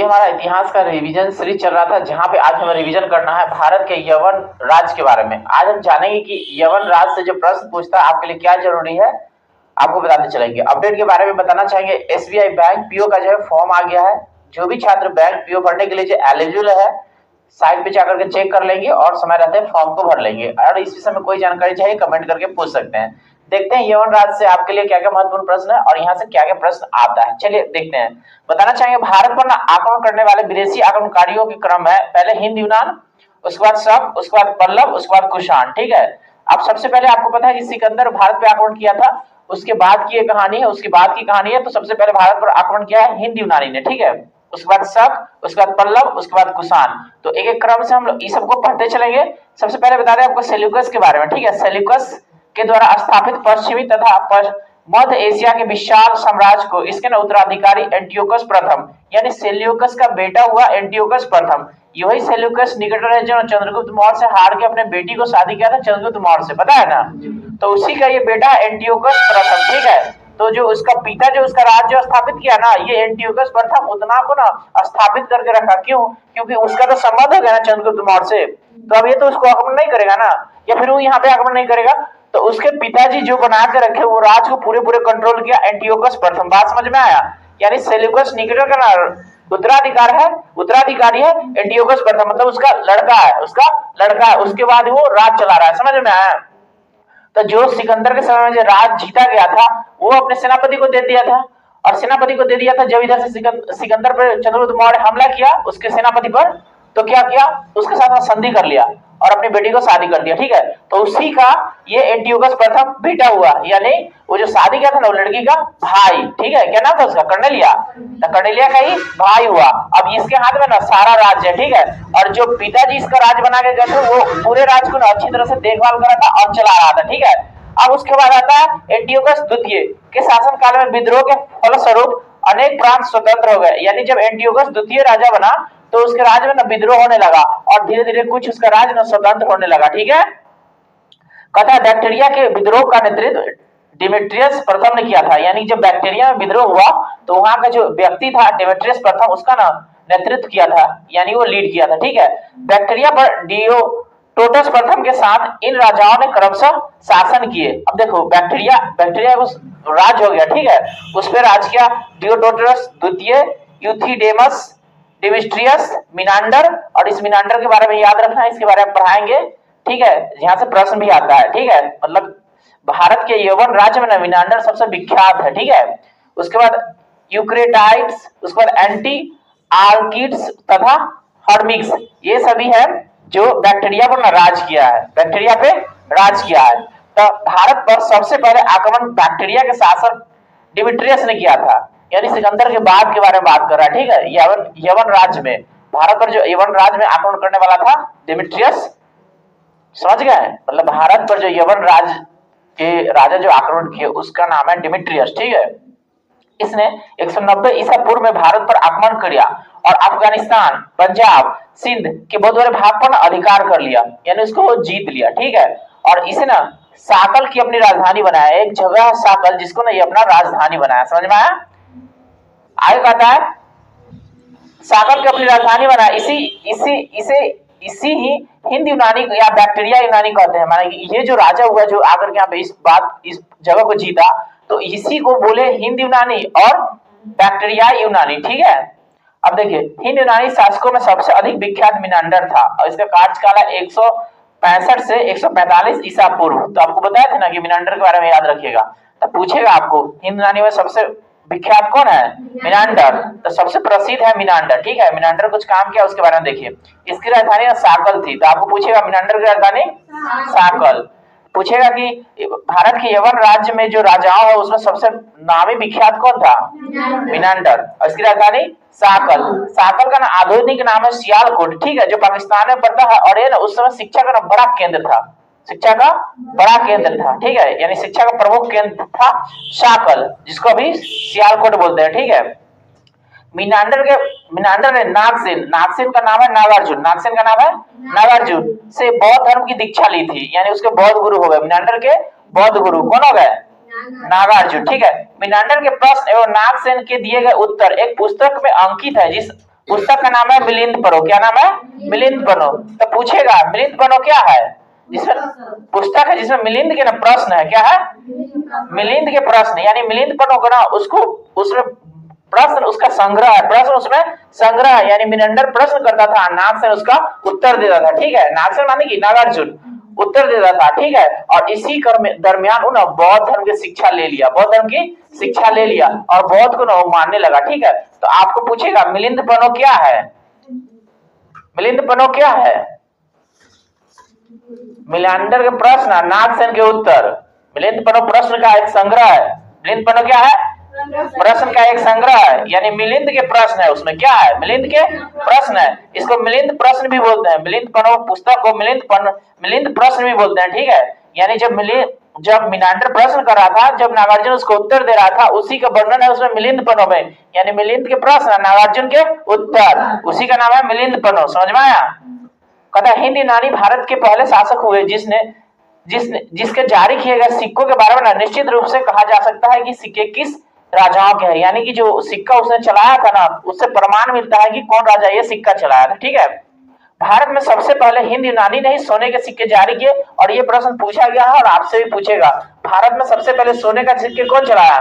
हमारा इतिहास का रिवीजन सीरीज चल रहा था, जहां पे आज हमें रिवीजन करना है भारत के यवन राज्य के बारे में। आज हम जानेंगे कि यवन राज्य से जो प्रश्न पूछता है आपके लिए क्या जरूरी है, आपको बताते चलेंगे। अपडेट के बारे में बताना चाहेंगे। एसबीआई बैंक पीओ का जो है फॉर्म आ गया है। जो भी छात्र बैंक पीओ भरने के लिए जो एलिजिबल है, साइट पे जाकर के चेक कर लेंगे और समय रहते फॉर्म को भर लेंगे। और इस विषय में कोई जानकारी चाहिए कमेंट करके पूछ सकते हैं। देखते हैं यवन राज्य से आपके लिए क्या क्या महत्वपूर्ण प्रश्न है और यहाँ से क्या क्या प्रश्न आता है। चलिए देखते हैं। बताना चाहेंगे भारत पर आक्रमण करने वाले विदेशी आक्रमणकारियों के क्रम है, पहले हिंद यूनान, उसके बाद शक, उसके बाद पल्लव, उसके बाद कुषाण। ठीक है। अब सबसे पहले आपको पता है कि सिकंदर भारत पे आक्रमण किया था, उसके बाद की ये कहानी है, उसके बाद की कहानी है। तो सबसे पहले भारत पर आक्रमण किया है हिंद यूनानी ने। ठीक है। उसके बाद शक, उसके बाद पल्लव, उसके बाद कुषाण। तो एक एक क्रम से हम लोग इस सबको पढ़ते चलेंगे। सबसे पहले बता दें आपको सेल्यूकस के बारे में। ठीक है। सेल्यूकस के द्वारा स्थापित पश्चिमी तथा मध्य एशिया के विशाल साम्राज्य को इसके उत्तराधिकारी एंटियोकस प्रथम यानी सेल्यूकस का बेटा हुआ एंटियोकस प्रथम। यही सेल्यूकस निकेटर है जो चंद्रगुप्त मौर्य से हार के अपने बेटी को शादी किया था चंद्रगुप्त मौर्य से, पता है ना। तो उसी का ये बेटा एंटियोकस प्रथम। ठीक है। तो जो उसका पिता जो उसका राज्य स्थापित किया ना, ये एंटियोकस प्रथम उतना को ना स्थापित करके रखा। क्यों? क्योंकि उसका तो संबंध हो गया ना चंद्रगुप्त मौर्य से। तो अब ये तो उसको आक्रमण नहीं करेगा ना, या फिर वो यहाँ पे आक्रमण नहीं करेगा। तो उसके पिताजी जो बना के रखे वो राज को पूरे पूरे कंट्रोल किया एंटियोकस प्रथम। बात समझ में आया? यानी सेल्यूकस निकेटर का ना उत्तराधिकारी है एंटियोकस प्रथम, मतलब उसका लड़का है, उसके बाद वो राज चला रहा है। समझ में आया? तो जो सिकंदर के समय में जो राज जीता गया था वो अपने सेनापति को दे दिया था, और सेनापति को दे दिया था जब इधर से सिकंदर पर चंद्रगुप्त मौर्य हमला किया उसके सेनापति पर, तो क्या किया, उसके साथ संधि कर लिया और अपनी बेटी को शादी कर दिया। ठीक है। तो उसी का ये एंटियोकस प्रथम बेटा हुआ, यानी वो जो शादी किया था ना वो लड़की का भाई। ठीक है। क्या नाम था उसका? कर्नेलिया। तो कर्नेलिया का ही भाई हुआ। अब इसके हाथ में ना सारा राज्य है। ठीक है। और जो पिताजी इसका राज बना के गए थे वो पूरे राज्य को ना अच्छी तरह से देखभाल कर रहा था और चला रहा था। ठीक है। अब उसके बाद आता है एंटियोकस द्वितीय के शासन काल में विद्रोह के फलस्वरूप अनेक प्रांत स्वतंत्र हो गए। यानी जब एंटियोकस द्वितीय राजा बना तो उसके राज्य में ना विद्रोह होने लगा और धीरे धीरे कुछ उसका राज्य ना स्वतंत्र होने लगा। ठीक है। कहता है बैक्टीरिया के विद्रोह का नेतृत्व डिमेट्रियस प्रथम ने किया था। यानी जब बैक्टीरिया में विद्रोह हुआ तो वहां का जो व्यक्ति था डिमेट्रियस प्रथम, उसका ना नेतृत्व किया था, यानी वो लीड किया था। ठीक है। बैक्टीरिया पर डियोटोटस प्रथम के साथ इन राजाओं ने क्रमशः शासन किए। अब देखो बैक्टीरिया उस राज हो गया। ठीक है। उस पर राज किया डियोटोटस द्वितीय, यूथिडेमस, डिमिस्ट्रियस, मिनांडर। और इस मिनांडर के बारे में याद रखना, इसके बारे में पढ़ाएंगे। ठीक है। यहाँ से प्रश्न भी आता है। ठीक है। मतलब भारत के यवन राज्य में ना मिनांडर सबसे विख्यात है। ठीक है। उसके बाद यूक्रेटाइड्स, उसके बाद एंटी आर्किड्स तथा हर्मिक्स, ये सभी है जो बैक्टीरिया पर ना राज किया है, बैक्टीरिया पे राज किया है। तो भारत पर सबसे पहले आक्रमण बैक्टीरिया के शासक डिमिट्रियस ने किया था, यानी सिकंदर के बाद के बारे में बात कर रहा है। ठीक है। यवन राज्य में भारत पर जो यवन राज्य में आक्रमण करने वाला था डिमिट्रियस, समझ गए? मतलब भारत पर जो यवन राज्य के राजा जो आक्रमण किए उसका नाम है डिमिट्रियस। ठीक है। इसने 190 ईसा पूर्व में भारत पर आक्रमण किया और अफगानिस्तान, पंजाब, सिंध के बहुत बड़े भाग पर अधिकार कर लिया, यानी उसको जीत लिया। ठीक है। और इसे ना साकल की अपनी राजधानी बनाया। एक जगह साकल जिसको ना ये अपना राजधानी बनाया। समझ में आया? आगे कहता है साकल की अपनी राजधानी बनाया। इसी ही हिंद यूनानी या बैक्टीरिया यूनानी कहते हैं। माने ये जो राजा हुआ जो आकर के यहाँ पे इस जगह को जीता, तो इसी को बोले हिंद यूनानी और बैक्टीरिया यूनानी। ठीक है। अब देखिए हिंद यूनानी शासकों में सबसे अधिक विख्यात मिनांडर था और इसका कार्यकाल है 165 से 145 ईसा पूर्व। तो आपको बताया था ना कि मिनांडर के बारे में याद रखिएगा। तो पूछेगा आपको हिंद यूनानी में सबसे विख्यात कौन है? मिनांडर। तो सबसे प्रसिद्ध है मिनांडर। ठीक है। मिनांडर कुछ काम किया उसके बारे में देखिए। इसकी राजधानी साकल थी। तो आपको पूछेगा मिनांडर की राजधानी साकल। पूछेगा कि भारत के यवन राज्य में जो राजाओं है उसमें सबसे नामी विख्यात कौन था? मिनांडर। और इसकी राजधानी साकल। साकल का ना आधुनिक नाम है सियालकोट। ठीक है। जो पाकिस्तान में पड़ता है और ये ना उस समय शिक्षा का ना बड़ा केंद्र था, शिक्षा का बड़ा केंद्र था। ठीक है। यानी शिक्षा का प्रमुख केंद्र था साकल, जिसको अभी सियालकोट बोलते हैं। ठीक है। मिनांडर ने नागसेन का नाम है नागार्जुन से बौद्ध धर्म की दीक्षा ली थी, यानी उसके बौद्ध गुरु हो गए। मिनांडर के बौद्ध गुरु कौन हो गए? नागार्जुन। ठीक है। मिनांडर के प्रश्न एवं नागसेन के दिए गए उत्तर एक पुस्तक में अंकित है, पुस्तक का नाम है मिलिंद पनो। क्या नाम है? मिलिंद पनो। तो पूछेगा मिलिंद पनो क्या है? जिसमें पुस्तक है जिसमें मिलिंद के ना प्रश्न है। क्या है? मिलिंद के प्रश्न, यानी मिलिंद पनो को ना उसको उसमें प्रश्न उसका संग्रह है, प्रश्न उसमें संग्रह है, यानी मिनंडर प्रश्न करता था, नागसेन उसका उत्तर देता था। ठीक है, नागसेन माने कि नागार्जुन उत्तर देता था। ठीक है, और इसी दरमियान उन्होंने बौद्ध धर्म की शिक्षा ले लिया, बौद्ध धर्म की शिक्षा ले लिया और बौद्ध को ना मानने लगा। ठीक है, तो आपको पूछेगा मिलिंद पनो क्या है? मिलिंद पनो क्या है? मिलांडर के प्रश्न, नागसेन के उत्तर। मिलिंद पनो प्रश्न का एक संग्रह है। मिलिंद पनो क्या है? प्रश्न का एक संग्रह है, यानी मिलिंद के प्रश्न है। उसमें क्या है? मिलिंद के प्रश्न है। इसको मिलिंद प्रश्न भी बोलते हैं। मिलिंद पनो पुस्तक को मिलिंद प्रश्न भी बोलते हैं। ठीक है, यानी जब मिनांडर प्रश्न कर रहा था, जब नागार्जुन उसको उत्तर दे रहा था, उसी का वर्णन है उसमें मिलिंद पनो में, यानी मिलिंद के प्रश्न, नागार्जुन के उत्तर, उसी का नाम है मिलिंद पनो। समझ में आया? कहता हिंद यूनानी भारत के पहले शासक हुए जिसके जारी किए गए सिक्कों के बारे में निश्चित रूप से कहा जा सकता है कि सिक्के किस राजाओं के हैं, यानी कि जो सिक्का उसने चलाया था ना, उससे प्रमाण मिलता है कि कौन राजा ये सिक्का चलाया था। ठीक है, भारत में सबसे पहले हिंद यूनानी ने ही सोने के सिक्के जारी किए, और ये प्रश्न पूछा गया है और आपसे भी पूछेगा, भारत में सबसे पहले सोने का सिक्के कौन चलाया?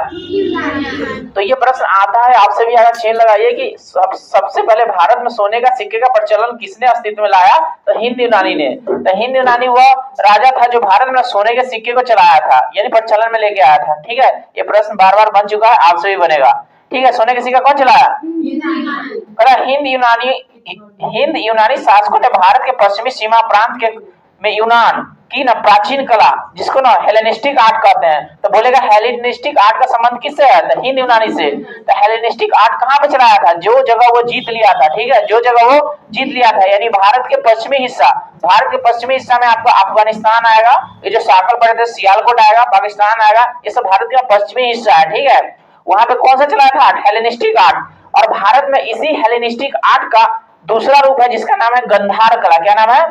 तो ये प्रश्न आता है, आपसे भी आया, चेन लगाइए कि सबसे पहले भारत में सोने का सिक्के का प्रचलन किसने अस्तित्व में लाया? तो हिंद यूनानी ने। तो हिंद यूनानी वह राजा था जो भारत में सोने के सिक्के को चलाया था, यानी प्रचलन में लेके आया था। ठीक है, ये प्रश्न बार बार बन चुका है, आपसे भी बनेगा। ठीक है, सोने का सिक्का कौन चलाया? हिंद यूनानी शासकों ने भारत के पश्चिमी सीमा प्रांत में यूनान की ना प्राचीन कला, जिसको ना हेलेनिस्टिक आर्ट कहते हैं, तो बोलेगा हेलेनिस्टिक आर्ट का संबंध किससे है? तो हिंद यूनानी से। तो हेलेनिस्टिक आर्ट कहाँ पे चलाया था? जो जगह वो जीत लिया था। ठीक है, जो जगह वो जीत लिया था, यानी भारत के पश्चिमी हिस्सा, भारत के पश्चिमी हिस्सा में आपका अफगानिस्तान आएगा, ये जो साकल पड़े थे सियालकोट आएगा, पाकिस्तान आएगा, ये सब भारत का पश्चिमी हिस्सा है। ठीक है, वहां पे कौन सा चलाया था? Hellenistic art. और भारत में इसी हेलेनिस्टिक आर्ट का दूसरा रूप है जिसका नाम है गंधार कला। क्या नाम है?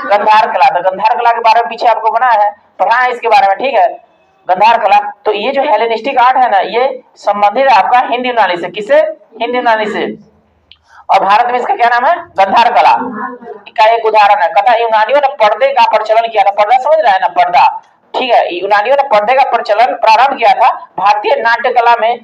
गंधार कला। तो गंधार कला के बारे में पीछे आपको पढ़ा है इसके बारे में। ठीक है, गंधार कला। तो ये जो हेलेनिस्टिक आर्ट है ना, ये संबंधित है आपका हिंद यूनानी से। किसे? हिंद यूनानी से। और भारत में इसका क्या नाम है? गंधार कला का एक उदाहरण है। कथा यूनानियों ने पर्दे का प्रचलन किया था। पर्दा समझ रहा है ना? पर्दा। ठीक है, यूनानियों ने पर्दे का प्रचलन प्रारंभ किया था। भारतीय नाट्य कला में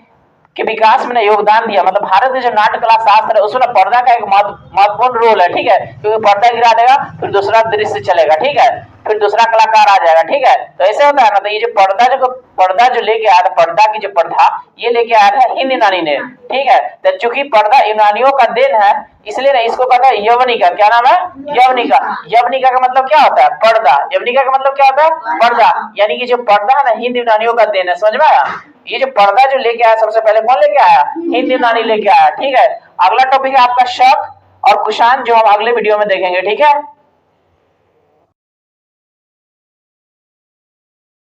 के विकास में योगदान दिया। मतलब भारत में जो नाट्य कला शास्त्र है उसमें पर्दा का एक महत्वपूर्ण रोल है। ठीक है, क्योंकि पर्दा गिरा देगा फिर दूसरा दृश्य चलेगा। ठीक है, फिर दूसरा कलाकार आ जाएगा। ठीक है, तो ऐसे होता है ना। तो ये जो पर्दा जो लेके आया था, पर्दा की जो प्रथा ये लेके आया था हिंद यूनानी ने। ठीक है, तो चूंकि पर्दा यूनानियों का देन है, इसलिए ना इसको कहता है यवनिका। क्या नाम है? यवनिका। यवनिका का मतलब क्या होता है? पर्दा। यवनिका का मतलब क्या होता है? पर्दा। यानी कि जो पर्दा है ना, हिंद यूनानियों का देन है। समझ में आया? ये जो पर्दा जो लेके आया सबसे पहले कौन लेके आया? हिंद यूनानी लेके आया। ठीक है, अगला टॉपिक है आपका शक और कुषाण, जो हम अगले वीडियो में देखेंगे। ठीक है।